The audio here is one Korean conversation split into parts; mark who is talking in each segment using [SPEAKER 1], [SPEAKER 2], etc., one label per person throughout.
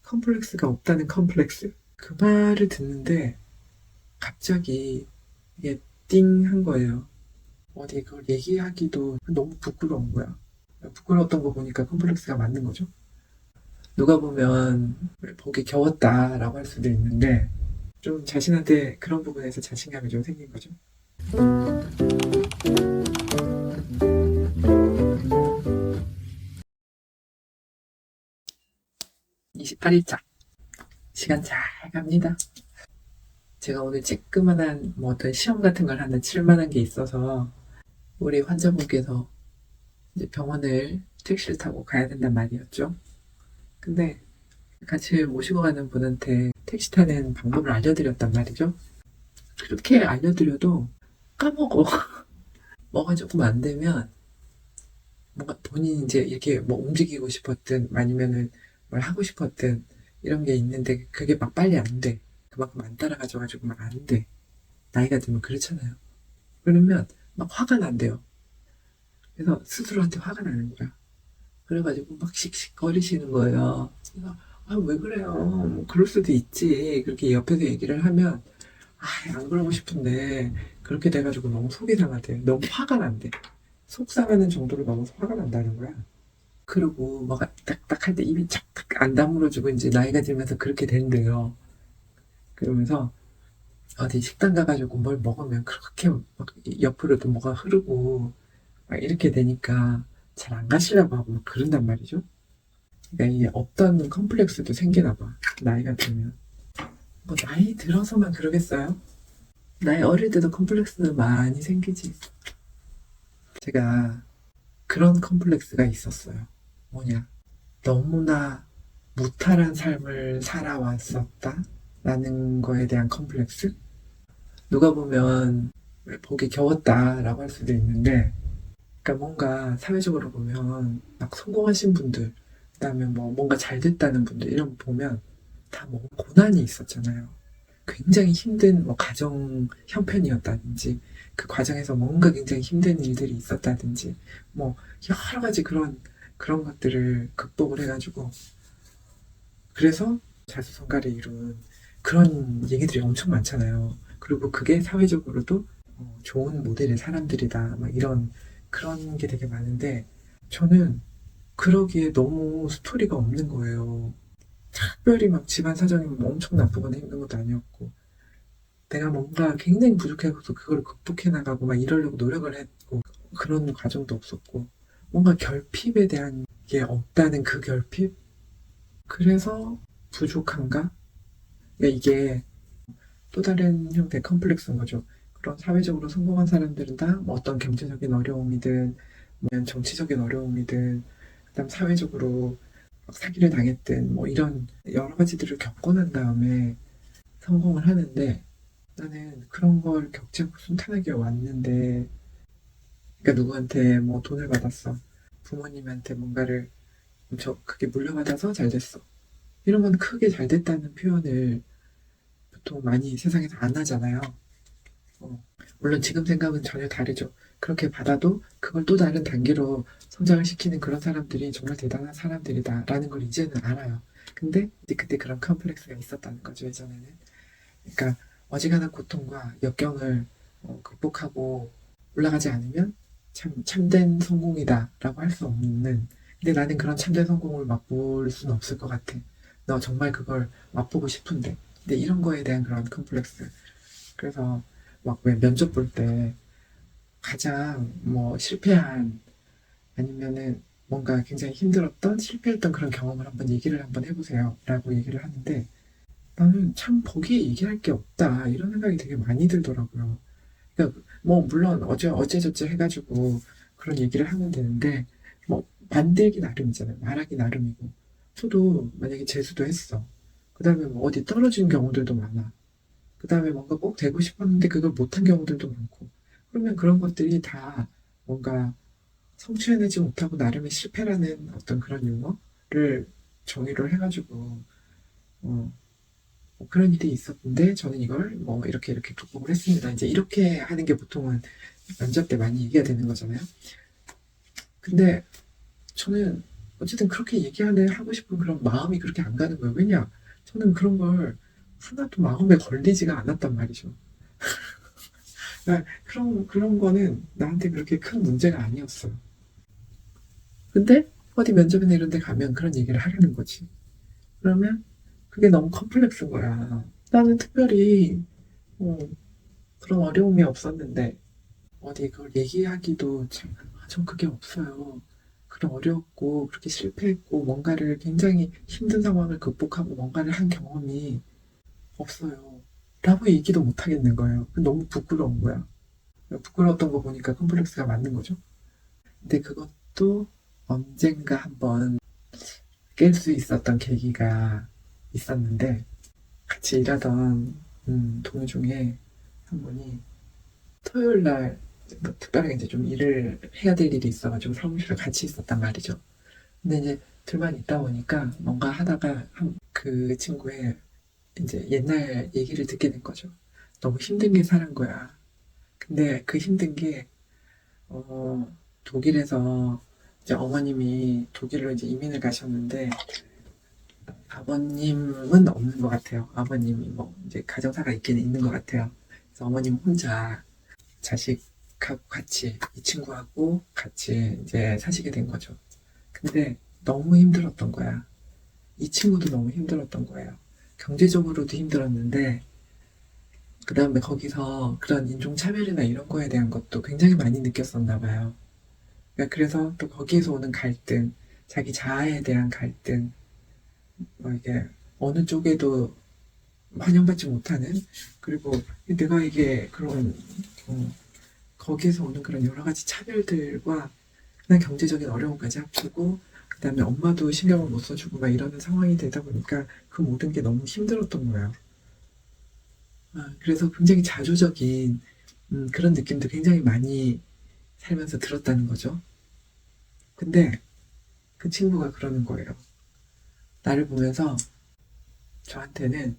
[SPEAKER 1] 컴플렉스가 없다는 컴플렉스. 그 말을 듣는데 갑자기 이게 띵 한 거예요. 어디 그걸 얘기하기도 너무 부끄러운 거야. 부끄러웠던 거 보니까 컴플렉스가 맞는 거죠. 누가 보면 보기 겨웠다라고 할 수도 있는데 좀 자신한테 그런 부분에서 자신감이 좀 생긴 거죠. 28일차 시간 잘 갑니다. 제가 오늘 쬐끄만한 뭐 어떤 시험 같은 걸 하나 칠 만한 게 있어서 우리 환자분께서 이제 병원을 택시를 타고 가야 된단 말이었죠. 근데 같이 모시고 가는 분한테 택시 타는 방법을 알려드렸단 말이죠. 그렇게 알려드려도 까먹어. 뭐가 조금 안 되면 뭔가 본인이 이제 이렇게 뭐 움직이고 싶었든 아니면은 뭘 하고 싶었든 이런 게 있는데 그게 막 빨리 안 돼. 그만큼 안 따라가져가지고 막 안 돼. 나이가 들면 그렇잖아요. 그러면 막 화가 난대요. 그래서 스스로한테 화가 나는 거야. 그래가지고 막 씩씩거리시는 거예요. 그래서 아, 왜 그래요? 뭐 그럴 수도 있지. 그렇게 옆에서 얘기를 하면 아, 안 그러고 싶은데 그렇게 돼가지고 너무 속이 상하대. 너무 화가 난대. 속상하는 정도로 너무 화가 난다는 거야. 그리고 막 딱딱 할 때 입이 착딱 안 다물어주고 이제 나이가 들면서 그렇게 된대요. 그러면서 어디 식당 가가지고 뭘 먹으면 그렇게 막 옆으로도 뭐가 흐르고 막 이렇게 되니까 잘 안 가시려고 하고 막 그런단 말이죠. 그러니까 이게 없던 컴플렉스도 생기나 봐. 나이가 들면. 뭐 나이 들어서만 그러겠어요? 나이 어릴 때도 컴플렉스 많이 생기지. 제가 그런 컴플렉스가 있었어요. 뭐냐. 너무나 무탈한 삶을 살아왔었다? 라는 거에 대한 컴플렉스? 누가 보면 보기 겨웠다라고 할 수도 있는데, 그러니까 뭔가 사회적으로 보면 막 성공하신 분들, 그다음에 뭐 뭔가 잘 됐다는 분들 이런 거 보면 다 뭐 고난이 있었잖아요. 굉장히 힘든 뭐 가정 형편이었다든지 그 과정에서 뭔가 굉장히 힘든 일들이 있었다든지 뭐 여러 가지 그런 것들을 극복을 해가지고 그래서 자수성가를 이룬 그런 얘기들이 엄청 많잖아요. 그리고 그게 사회적으로도 좋은 모델의 사람들이다. 막 이런 그런 게 되게 많은데 저는 그러기에 너무 스토리가 없는 거예요. 특별히 막 집안 사정이 뭐 엄청 나쁘거나 힘든 것도 아니었고 내가 뭔가 굉장히 부족해서 그걸 극복해 나가고 막 이러려고 노력을 했고 그런 과정도 없었고 뭔가 결핍에 대한 게 없다는 그 결핍? 그래서 부족한가? 그러니까 이게 또 다른 형태의 컴플렉스인 거죠. 그런 사회적으로 성공한 사람들은 다 뭐 어떤 경제적인 어려움이든, 뭐 정치적인 어려움이든, 그다음 사회적으로 막 사기를 당했든, 뭐 이런 여러 가지들을 겪고 난 다음에 성공을 하는데 나는 그런 걸 겪지 않고 순탄하게 왔는데, 그러니까 누구한테 뭐 돈을 받았어. 부모님한테 뭔가를 엄청 크게 물려받아서 잘 됐어. 이런 건 크게 잘 됐다는 표현을 보통 많이 세상에서 안 하잖아요. 어, 물론 지금 생각은 전혀 다르죠. 그렇게 받아도 그걸 또 다른 단계로 성장을 시키는 그런 사람들이 정말 대단한 사람들이다라는 걸 이제는 알아요. 근데 이제 그때 그런 컴플렉스가 있었다는 거죠, 예전에는. 그러니까 어지간한 고통과 역경을 극복하고 올라가지 않으면 참된 성공이다라고 할 수 없는. 근데 나는 그런 참된 성공을 맛볼 수는 없을 것 같아. 너 정말 그걸 맛보고 싶은데. 근데 이런 거에 대한 그런 컴플렉스. 그래서 막 왜 면접 볼 때 가장 뭐 실패한 아니면은 뭔가 굉장히 힘들었던 실패했던 그런 경험을 한번 얘기를 한번 해보세요 라고 얘기를 하는데 나는 참 거기에 얘기할 게 없다 이런 생각이 되게 많이 들더라고요. 그러니까 뭐 물론 어째저째 해가지고 그런 얘기를 하면 되는데 뭐 만들기 나름이잖아요. 말하기 나름이고 저도 만약에 재수도 했어. 그 다음에 뭐 어디 떨어진 경우들도 많아. 그 다음에 뭔가 꼭 되고 싶었는데 그걸 못한 경우들도 많고 그러면 그런 것들이 다 뭔가 성취해내지 못하고 나름의 실패라는 어떤 그런 용어를 정의를 해가지고 어, 뭐 그런 일이 있었는데 저는 이걸 뭐 이렇게 극복을 했습니다. 이제 이렇게 하는 게 보통은 면접 때 많이 얘기가 되는 거잖아요. 근데 저는 어쨌든 그렇게 하고 싶은 그런 마음이 그렇게 안 가는 거예요. 왜냐? 저는 그런 걸 하나도 마음에 걸리지가 않았단 말이죠. 그런 거는 나한테 그렇게 큰 문제가 아니었어요. 근데 어디 면접이나 이런 데 가면 그런 얘기를 하려는 거지. 그러면 그게 너무 컴플렉스인 거야. 나는 특별히 어, 그런 어려움이 없었는데 어디 그걸 얘기하기도 참, 전 그게 없어요. 그런 어렵고 그렇게 실패했고 뭔가를 굉장히 힘든 상황을 극복하고 뭔가를 한 경험이 없어요. 라고 얘기도 못 하겠는 거예요. 너무 부끄러운 거야. 부끄러웠던 거 보니까 컴플렉스가 맞는 거죠. 근데 그것도 언젠가 한번 깰 수 있었던 계기가 있었는데 같이 일하던 동료 중에 한 분이 토요일 날 뭐 특별하게 이제 좀 일을 해야 될 일이 있어가지고 사무실에 같이 있었단 말이죠. 근데 이제 둘만 있다 보니까 뭔가 하다가 그 친구의 이제 옛날 얘기를 듣게 된 거죠. 너무 힘든 게 사는 거야. 근데 그 힘든 게 독일에서 이제 어머님이 독일로 이제 이민을 가셨는데 아버님은 없는 것 같아요. 아버님이 뭐 이제 가정사가 있기는 있는 것 같아요. 그래서 어머님 혼자 자식하고 같이 이 친구하고 같이 이제 사시게 된 거죠. 근데 너무 힘들었던 거야. 이 친구도 너무 힘들었던 거예요. 경제적으로도 힘들었는데 그 다음에 거기서 그런 인종차별이나 이런 거에 대한 것도 굉장히 많이 느꼈었나 봐요. 그러니까 그래서 또 거기에서 오는 갈등, 자기 자아에 대한 갈등, 뭐 이게 어느 쪽에도 환영받지 못하는, 그리고 내가 이게 그런 거기에서 오는 그런 여러 가지 차별들과 그냥 경제적인 어려움까지 합치고 그다음에 엄마도 신경을 못 써주고 막 이러는 상황이 되다 보니까 그 모든 게 너무 힘들었던 거예요. 그래서 굉장히 자조적인 그런 느낌도 굉장히 많이 살면서 들었다는 거죠. 근데 그 친구가 그러는 거예요. 나를 보면서 저한테는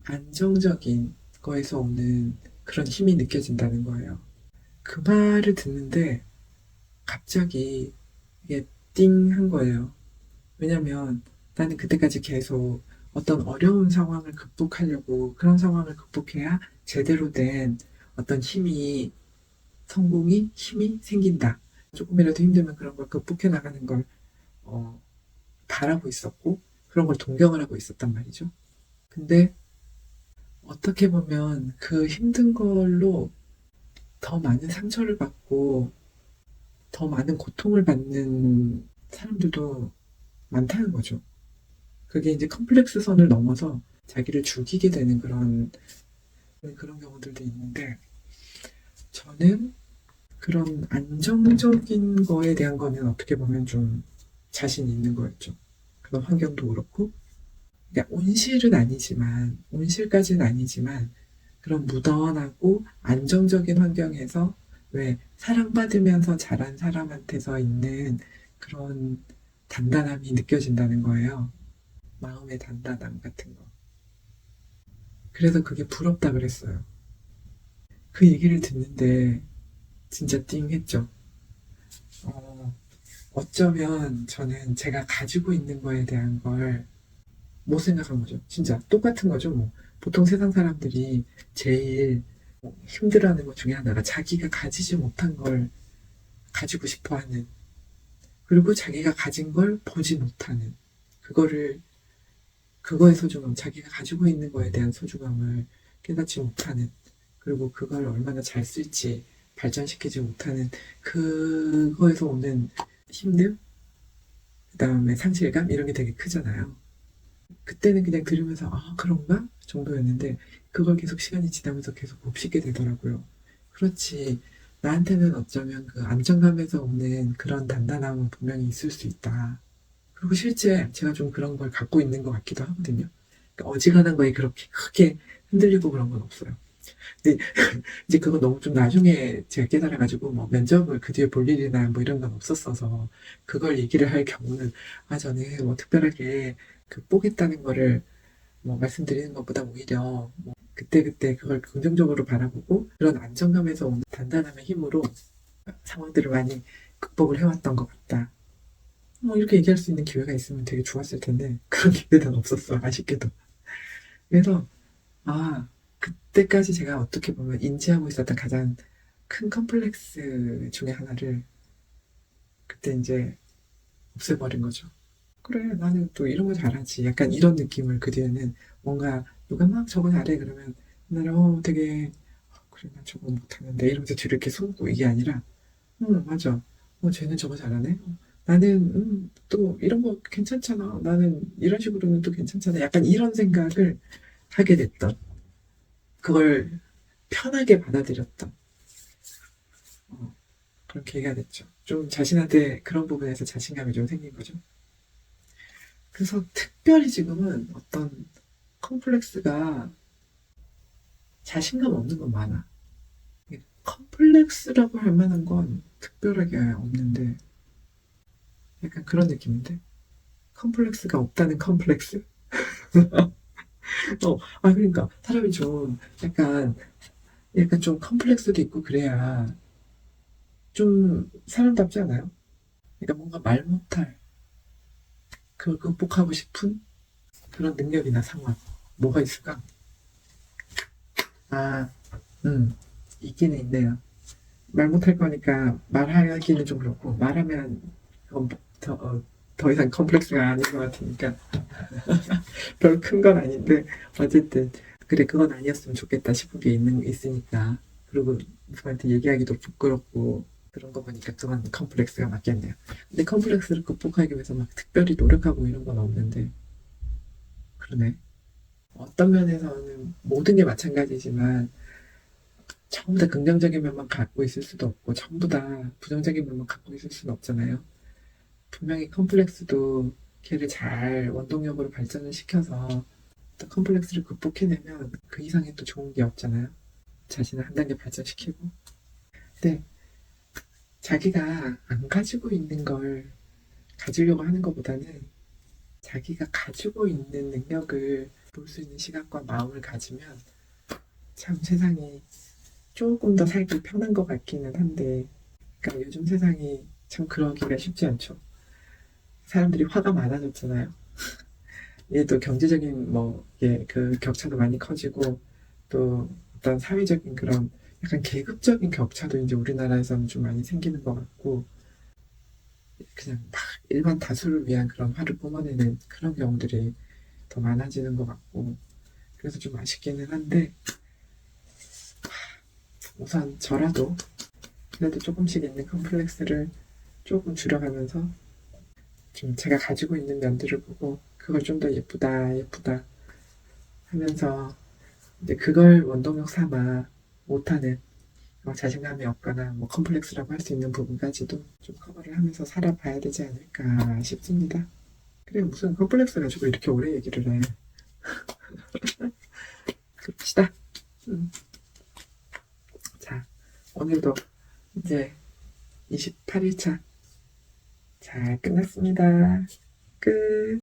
[SPEAKER 1] 안정적인 거에서 오는 그런 힘이 느껴진다는 거예요. 그 말을 듣는데 갑자기 이게 띵 한 거예요. 왜냐면 나는 그때까지 계속 어떤 어려운 상황을 극복하려고 그런 상황을 극복해야 제대로 된 어떤 힘이 생긴다. 조금이라도 힘들면 그런 걸 극복해 나가는 걸 어, 바라고 있었고 그런 걸 동경을 하고 있었단 말이죠. 근데 어떻게 보면 그 힘든 걸로 더 많은 상처를 받고 더 많은 고통을 받는 사람들도 많다는 거죠. 그게 이제 컴플렉스 선을 넘어서 자기를 죽이게 되는 그런 경우들도 있는데, 저는 그런 안정적인 거에 대한 거는 어떻게 보면 좀 자신 있는 거였죠. 그런 환경도 그렇고, 그러니까 온실까지는 아니지만, 그런 무던하고 안정적인 환경에서 왜 사랑받으면서 자란 사람한테서 있는 그런 단단함이 느껴진다는 거예요. 마음의 단단함 같은 거. 그래서 그게 부럽다 그랬어요. 그 얘기를 듣는데 진짜 띵했죠. 어, 어쩌면 저는 제가 가지고 있는 거에 대한 걸 못 생각한 거죠. 진짜 똑같은 거죠. 뭐 보통 세상 사람들이 제일 힘들어하는 것 중에 하나가 자기가 가지지 못한 걸 가지고 싶어하는, 그리고 자기가 가진 걸 보지 못하는, 그거를 그거의 소중함, 자기가 가지고 있는 거에 대한 소중함을 깨닫지 못하는, 그리고 그걸 얼마나 잘 쓸지 발전시키지 못하는 그거에서 오는 힘듦, 그 다음에 상실감 이런 게 되게 크잖아요. 그때는 그냥 들으면서 아 그런가 정도였는데 그걸 계속 시간이 지나면서 계속 곱씹게 되더라고요. 그렇지. 나한테는 어쩌면 그 안정감에서 오는 그런 단단함은 분명히 있을 수 있다. 그리고 실제 제가 좀 그런 걸 갖고 있는 것 같기도 하거든요. 그러니까 어지간한 거에 그렇게 크게 흔들리고 그런 건 없어요. 근데 이제 그거 너무 좀 나중에 제가 깨달아가지고 뭐 면접을 그 뒤에 볼 일이나 뭐 이런 건 없었어서 그걸 얘기를 할 경우는 저는 뭐 특별하게 극복했다는 거를 뭐 말씀드리는 것보다 오히려 뭐 그때그때 그걸 긍정적으로 바라보고 그런 안정감에서 오는 단단함의 힘으로 상황들을 많이 극복을 해왔던 것 같다. 뭐 이렇게 얘기할 수 있는 기회가 있으면 되게 좋았을 텐데 그런 기회는 없었어, 아쉽게도. 그래서 그때까지 제가 어떻게 보면 인지하고 있었던 가장 큰 컴플렉스 중에 하나를 그때 이제 없애버린 거죠. 그래, 나는 또 이런 거 잘하지. 약간 이런 느낌을 그 뒤에는 뭔가 누가 막 저거 잘해 그러면 나는 되게 그래, 난 저거 못하는데 이러면서 뒤를 이렇게 숨고 이게 아니라 맞아. 쟤는 저거 잘하네. 나는 또 이런 거 괜찮잖아. 나는 이런 식으로는 또 괜찮잖아. 약간 이런 생각을 하게 됐던, 그걸 편하게 받아들였던 그런 계기가 됐죠. 좀 자신한테 그런 부분에서 자신감이 좀 생긴 거죠. 그래서 특별히 지금은 어떤 컴플렉스가 자신감 없는 건 많아. 컴플렉스라고 할 만한 건 특별하게 없는데 약간 그런 느낌인데 컴플렉스가 없다는 컴플렉스? 그러니까 사람이 좀 약간 좀 컴플렉스도 있고 그래야 좀 사람답지 않아요? 그러니까 뭔가 말 못할, 그걸 극복하고 싶은 그런 능력이나 상황 뭐가 있을까? 아, 있기는 있네요. 말 못할 거니까 말하기는 좀 그렇고 말하면 어, 더, 더 이상 컴플렉스가 아닌 것 같으니까 별 큰 건 아닌데 어쨌든 그래, 그건 아니었으면 좋겠다 싶은 게 있으니까. 그리고 누구한테 얘기하기도 부끄럽고 그런 거 보니까 그건 컴플렉스가 맞겠네요. 근데 컴플렉스를 극복하기 위해서 막 특별히 노력하고 이런 건 없는데 그러네. 어떤 면에서는 모든 게 마찬가지지만 전부 다 긍정적인 면만 갖고 있을 수도 없고 전부 다 부정적인 면만 갖고 있을 수는 없잖아요. 분명히 컴플렉스도 걔를 잘 원동력으로 발전을 시켜서 또 컴플렉스를 극복해내면 그 이상의 또 좋은 게 없잖아요. 자신을 한 단계 발전시키고. 근데 자기가 안 가지고 있는 걸 가지려고 하는 것보다는 자기가 가지고 있는 능력을 볼 수 있는 시각과 마음을 가지면 참 세상이 조금 더 살기 편한 것 같기는 한데, 그러니까 요즘 세상이 참 그러기가 쉽지 않죠. 사람들이 화가 많아졌잖아요. 얘도 경제적인 그 격차도 많이 커지고 또 어떤 사회적인 그런 약간 계급적인 격차도 이제 우리나라에서는 좀 많이 생기는 것 같고 그냥 막 일반 다수를 위한 그런 화를 뿜어내는 그런 경우들이 더 많아지는 것 같고 그래서 좀 아쉽기는 한데 우선 저라도 그래도 조금씩 있는 컴플렉스를 조금 줄여가면서 좀 제가 가지고 있는 면들을 보고 그걸 좀 더 예쁘다 예쁘다 하면서 이제 그걸 원동력 삼아 못하는 자신감이 없거나 컴플렉스라고 할 수 있는 부분까지도 좀 커버를 하면서 살아봐야 되지 않을까 싶습니다. 그래, 무슨 컴플렉스 가지고 이렇게 오래 얘기를 해. 그럽시다. 음. 자, 오늘도 이제 28일차 잘 끝났습니다. 끝.